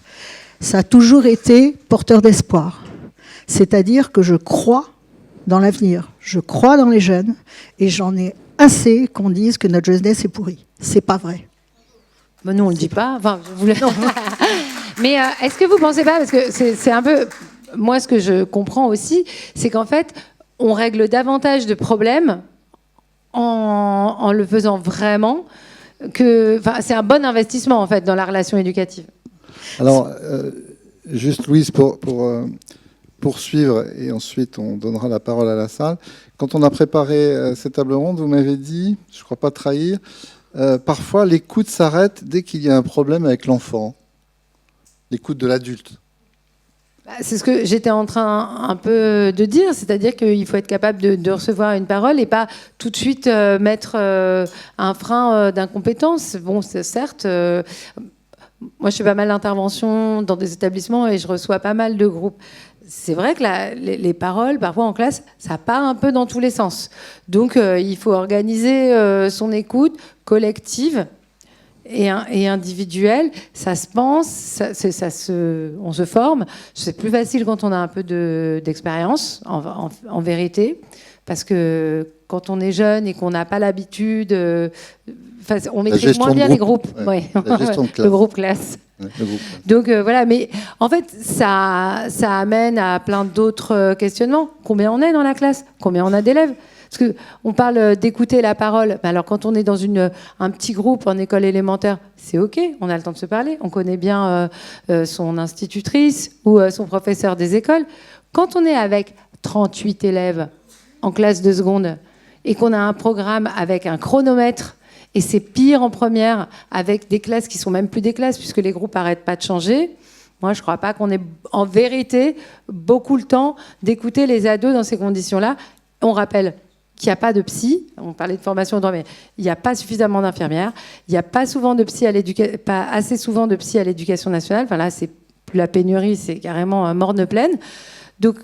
ça a toujours été porteur d'espoir. C'est-à-dire que je crois dans l'avenir, je crois dans les jeunes, et j'en ai assez qu'on dise que notre jeunesse est pourrie. C'est pas vrai. Ben nous, on le dit pas. Enfin, je voulais... Mais est-ce que vous pensez pas, parce que c'est un peu... Moi, ce que je comprends aussi, c'est qu'en fait, on règle davantage de problèmes en le faisant vraiment, c'est un bon investissement, en fait, dans la relation éducative. Alors, juste Louise, pour poursuivre, et ensuite on donnera la parole à la salle. Quand on a préparé cette table ronde, vous m'avez dit, je ne crois pas trahir, parfois l'écoute s'arrête dès qu'il y a un problème avec l'enfant. L'écoute de l'adulte. C'est ce que j'étais en train un peu de dire, c'est-à-dire qu'il faut être capable de recevoir une parole et pas tout de suite mettre un frein d'incompétence. Bon, c'est certes, moi je fais pas mal d'interventions dans des établissements et je reçois pas mal de groupes. C'est vrai que les paroles, parfois en classe, ça part un peu dans tous les sens. Donc il faut organiser son écoute collective et individuel, ça se pense, on se forme. C'est plus facile quand on a un peu d'expérience, en vérité, parce que quand on est jeune et qu'on n'a pas l'habitude, on maîtrise moins bien les groupes. Ouais. Le groupe classe. Donc voilà, mais en fait, ça amène à plein d'autres questionnements. Combien on est dans la classe ? Combien on a d'élèves ? Parce qu'on parle d'écouter la parole. Alors, quand on est dans un petit groupe en école élémentaire, c'est OK, on a le temps de se parler. On connaît bien son institutrice ou son professeur des écoles. Quand on est avec 38 élèves en classe de seconde et qu'on a un programme avec un chronomètre, et c'est pire en première, avec des classes qui sont même plus des classes, puisque les groupes n'arrêtent pas de changer, moi, je ne crois pas qu'on ait en vérité beaucoup le temps d'écouter les ados dans ces conditions-là. On rappelle qu'il n'y a pas de psy, on parlait de formation au droit, mais il n'y a pas suffisamment d'infirmières, il n'y a pas assez souvent de psy à l'éducation nationale. Enfin là, c'est plus la pénurie, c'est carrément morne pleine. Donc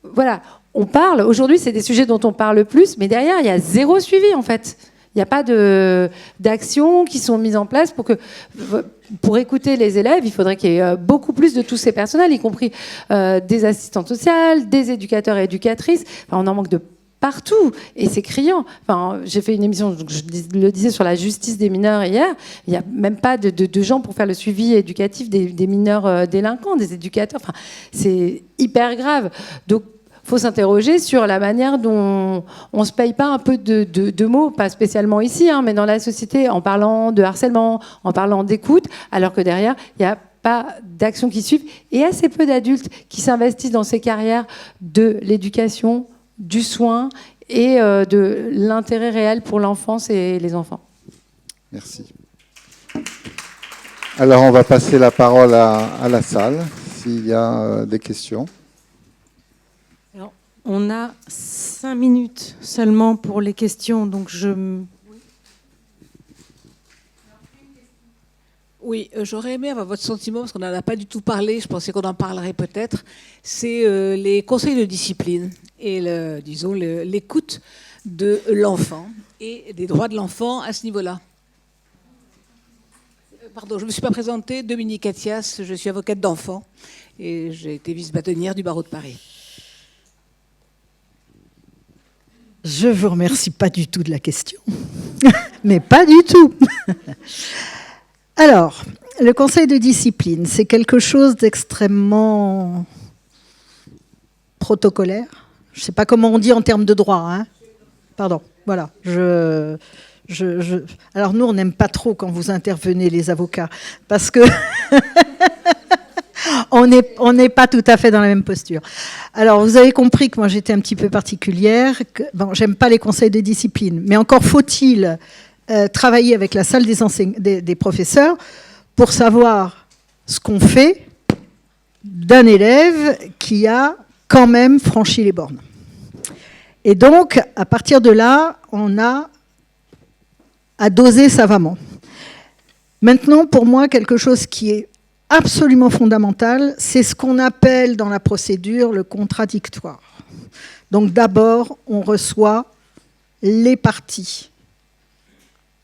voilà, on parle. Aujourd'hui, c'est des sujets dont on parle plus, mais derrière, il y a zéro suivi en fait. Il n'y a pas d'actions qui sont mises en place pour écouter les élèves. Il faudrait qu'il y ait beaucoup plus de tous ces personnels, y compris des assistantes sociales, des éducateurs et éducatrices. Enfin, on en manque de partout, et c'est criant. Enfin, j'ai fait une émission, donc je le disais, sur la justice des mineurs hier. Il n'y a même pas de gens pour faire le suivi éducatif des mineurs délinquants, des éducateurs. Enfin, c'est hyper grave. Donc, il faut s'interroger sur la manière dont on ne se paye pas un peu de mots, pas spécialement ici, hein, mais dans la société, en parlant de harcèlement, en parlant d'écoute, alors que derrière, il n'y a pas d'actions qui suivent, et assez peu d'adultes qui s'investissent dans ces carrières de l'éducation, du soin et de l'intérêt réel pour l'enfance et les enfants. Merci. Alors, on va passer la parole à la salle, s'il y a des questions. Alors, on a 5 minutes seulement pour les questions, donc Oui, j'aurais aimé avoir votre sentiment, parce qu'on n'en a pas du tout parlé, je pensais qu'on en parlerait peut-être, c'est les conseils de discipline et l'écoute de l'enfant et des droits de l'enfant à ce niveau-là. Pardon, je ne me suis pas présentée, Dominique Athias, je suis avocate d'enfants et j'ai été vice-bâtonnière du barreau de Paris. Je vous remercie pas du tout de la question, mais pas du tout. Alors, le conseil de discipline, c'est quelque chose d'extrêmement protocolaire. Je ne sais pas comment on dit en termes de droit. Hein. Pardon, voilà. Alors nous, on n'aime pas trop quand vous intervenez, les avocats, parce que on n'est pas tout à fait dans la même posture. Alors, vous avez compris que moi, j'étais un petit peu particulière. J'aime pas les conseils de discipline, mais encore faut-il travailler avec la salle des professeurs pour savoir ce qu'on fait d'un élève qui a quand même franchi les bornes. Et donc, à partir de là, on a à doser savamment. Maintenant, pour moi, quelque chose qui est absolument fondamental, c'est ce qu'on appelle dans la procédure le contradictoire. Donc d'abord, on reçoit les parties,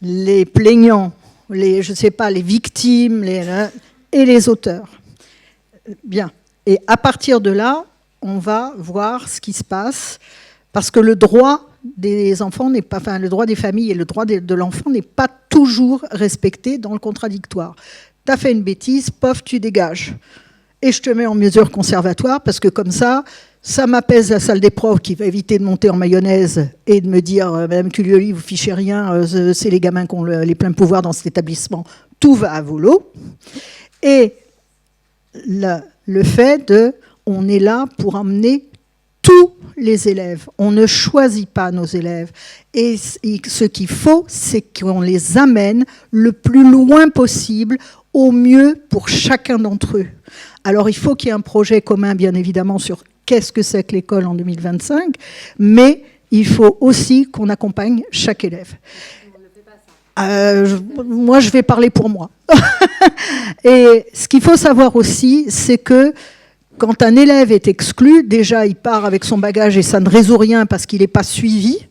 les plaignants, les victimes et les auteurs. Bien. Et à partir de là, on va voir ce qui se passe, parce que le droit des enfants n'est pas, enfin le droit des familles et le droit de l'enfant n'est pas toujours respecté dans le contradictoire. T'as fait une bêtise, pof, tu dégages. Et je te mets en mesure conservatoire, parce que comme ça m'apaise la salle des profs qui va éviter de monter en mayonnaise et de me dire « Madame Culioli, vous fichez rien, c'est les gamins qui ont les pleins pouvoirs dans cet établissement, tout va à volo. » Et le fait de « on est là pour emmener tous les élèves, on ne choisit pas nos élèves. Et ce qu'il faut, c'est qu'on les amène le plus loin possible, au mieux pour chacun d'entre eux. » Alors il faut qu'il y ait un projet commun, bien évidemment, sur qu'est-ce que c'est que l'école en 2025, mais il faut aussi qu'on accompagne chaque élève. Moi, je vais parler pour moi. Et ce qu'il faut savoir aussi, c'est que quand un élève est exclu, déjà, il part avec son bagage et ça ne résout rien parce qu'il n'est pas suivi,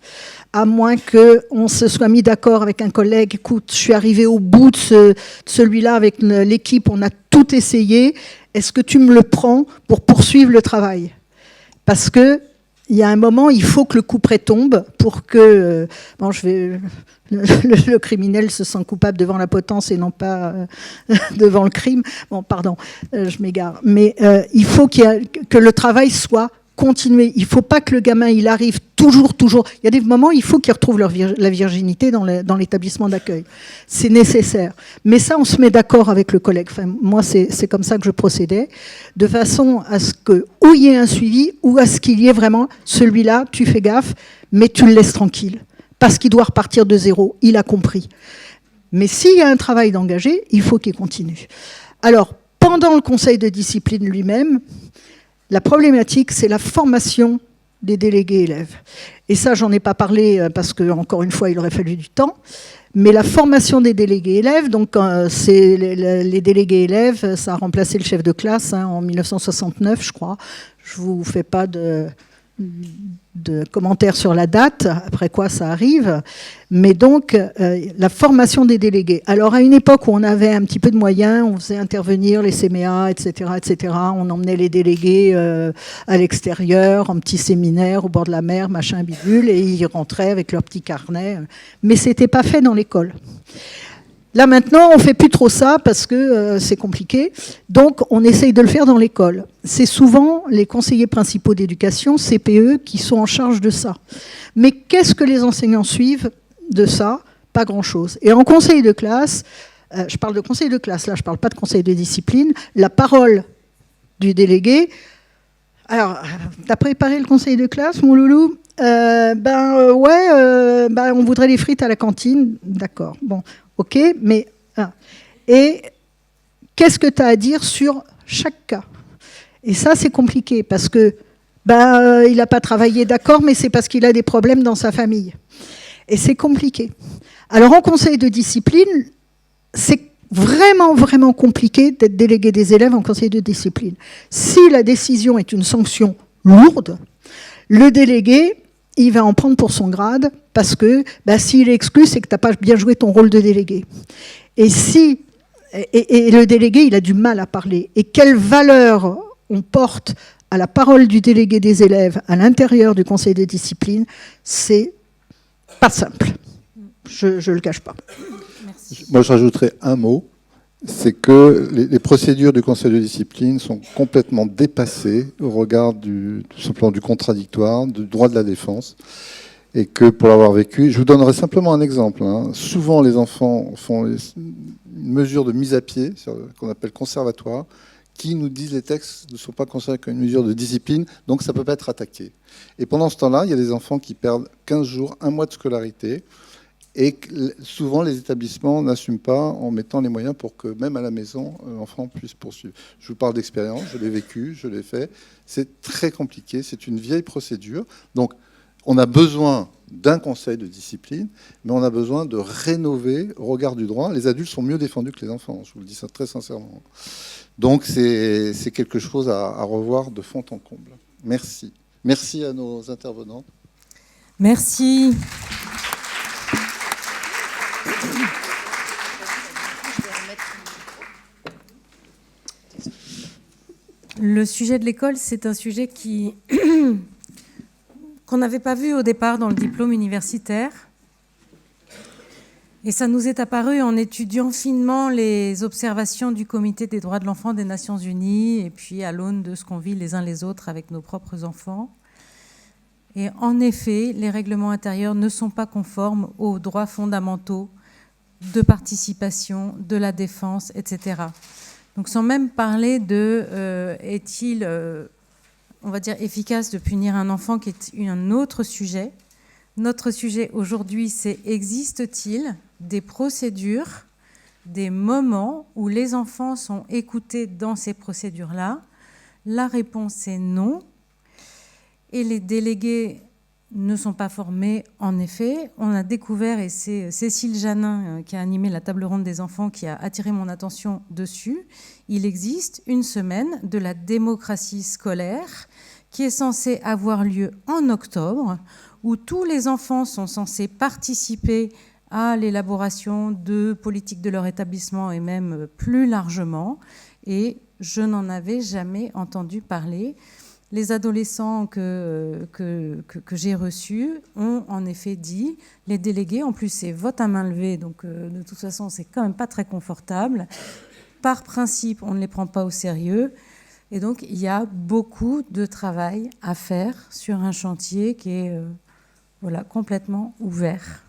à moins qu'on se soit mis d'accord avec un collègue. Écoute, je suis arrivé au bout de celui-là avec l'équipe, on a tout essayé. Est-ce que tu me le prends pour poursuivre le travail ? Parce qu'il y a un moment, il faut que le couperet tombe pour que le criminel se sent coupable devant la potence et non pas devant le crime. Bon, pardon, je m'égare. Mais il faut que le travail soit continué. Il ne faut pas que le gamin, il arrive toujours. Il y a des moments, il faut qu'ils retrouvent la virginité dans l'établissement d'accueil. C'est nécessaire. Mais ça, on se met d'accord avec le collègue. Enfin, moi, c'est comme ça que je procédais, de façon à ce que, ou il y ait un suivi, ou à ce qu'il y ait vraiment, celui-là, tu fais gaffe, mais tu le laisses tranquille. Parce qu'il doit repartir de zéro. Il a compris. Mais s'il y a un travail d'engagé, il faut qu'il continue. Alors, pendant le conseil de discipline lui-même, la problématique, c'est la formation des délégués élèves. Et ça, j'en ai pas parlé parce que, encore une fois, il aurait fallu du temps. Mais la formation des délégués élèves, donc c'est les délégués élèves, ça a remplacé le chef de classe en 1969, je crois. Je vous fais pas de de commentaires sur la date, après quoi ça arrive, mais donc la formation des délégués. Alors à une époque où on avait un petit peu de moyens, on faisait intervenir les CMA, etc., etc. On emmenait les délégués à l'extérieur, en petits séminaires au bord de la mer, machin bidule, et ils rentraient avec leur petit carnet. Mais c'était pas fait dans l'école. Là maintenant, on fait plus trop ça parce que c'est compliqué. Donc, on essaye de le faire dans l'école. C'est souvent les conseillers principaux d'éducation, CPE, qui sont en charge de ça. Mais qu'est-ce que les enseignants suivent de ça? Pas grand-chose. Et en conseil de classe, je parle de conseil de classe, là, je parle pas de conseil de discipline, la parole du délégué. Alors, t'as préparé le conseil de classe, mon loulou? On voudrait les frites à la cantine. D'accord, bon. Ok, mais... Et qu'est-ce que tu as à dire sur chaque cas? Et ça, c'est compliqué, parce que il n'a pas travaillé, d'accord, mais c'est parce qu'il a des problèmes dans sa famille. Et c'est compliqué. Alors, en conseil de discipline, c'est vraiment, vraiment compliqué d'être délégué des élèves en conseil de discipline. Si la décision est une sanction lourde, le délégué... il va en prendre pour son grade, parce que s'il est exclu, c'est que tu n'as pas bien joué ton rôle de délégué. Et le délégué, il a du mal à parler. Et quelle valeur on porte à la parole du délégué des élèves à l'intérieur du conseil de discipline, c'est pas simple. Je ne le cache pas. Merci. Moi, je rajouterais un mot. C'est que les procédures du conseil de discipline sont complètement dépassées au regard tout simplement du contradictoire, du droit de la défense, et que pour l'avoir vécu, je vous donnerai simplement un exemple. Souvent, les enfants font une mesure de mise à pied, qu'on appelle conservatoire, qui nous disent les textes ne sont pas considérés comme une mesure de discipline, donc ça ne peut pas être attaqué. Et pendant ce temps-là, il y a des enfants qui perdent 15 jours, un mois de scolarité, et souvent, les établissements n'assument pas en mettant les moyens pour que, même à la maison, l'enfant puisse poursuivre. Je vous parle d'expérience, je l'ai vécu, je l'ai fait. C'est très compliqué, c'est une vieille procédure. Donc, on a besoin d'un conseil de discipline, mais on a besoin de rénover au regard du droit. Les adultes sont mieux défendus que les enfants, je vous le dis ça très sincèrement. Donc, c'est quelque chose à revoir de fond en comble. Merci. Merci à nos intervenants. Merci. Le sujet de l'école, c'est un sujet qu'on n'avait pas vu au départ dans le diplôme universitaire. Et ça nous est apparu en étudiant finement les observations du Comité des droits de l'enfant des Nations Unies et puis à l'aune de ce qu'on vit les uns les autres avec nos propres enfants. Et en effet, les règlements intérieurs ne sont pas conformes aux droits fondamentaux de participation, de la défense, etc. Donc sans même parler de est-il, on va dire, efficace de punir un enfant, qui est un autre sujet. Notre sujet aujourd'hui, c'est existe-t-il des procédures, des moments où les enfants sont écoutés dans ces procédures-là? La réponse est non. Et les délégués ne sont pas formés, en effet. On a découvert, et c'est Cécile Janin qui a animé la table ronde des enfants qui a attiré mon attention dessus, il existe une semaine de la démocratie scolaire qui est censée avoir lieu en octobre, où tous les enfants sont censés participer à l'élaboration de politiques de leur établissement et même plus largement. Et je n'en avais jamais entendu parler. Les adolescents que j'ai reçus ont en effet dit, les délégués, en plus c'est vote à main levée, donc de toute façon c'est quand même pas très confortable. Par principe, on ne les prend pas au sérieux. Et donc il y a beaucoup de travail à faire sur un chantier qui est complètement ouvert.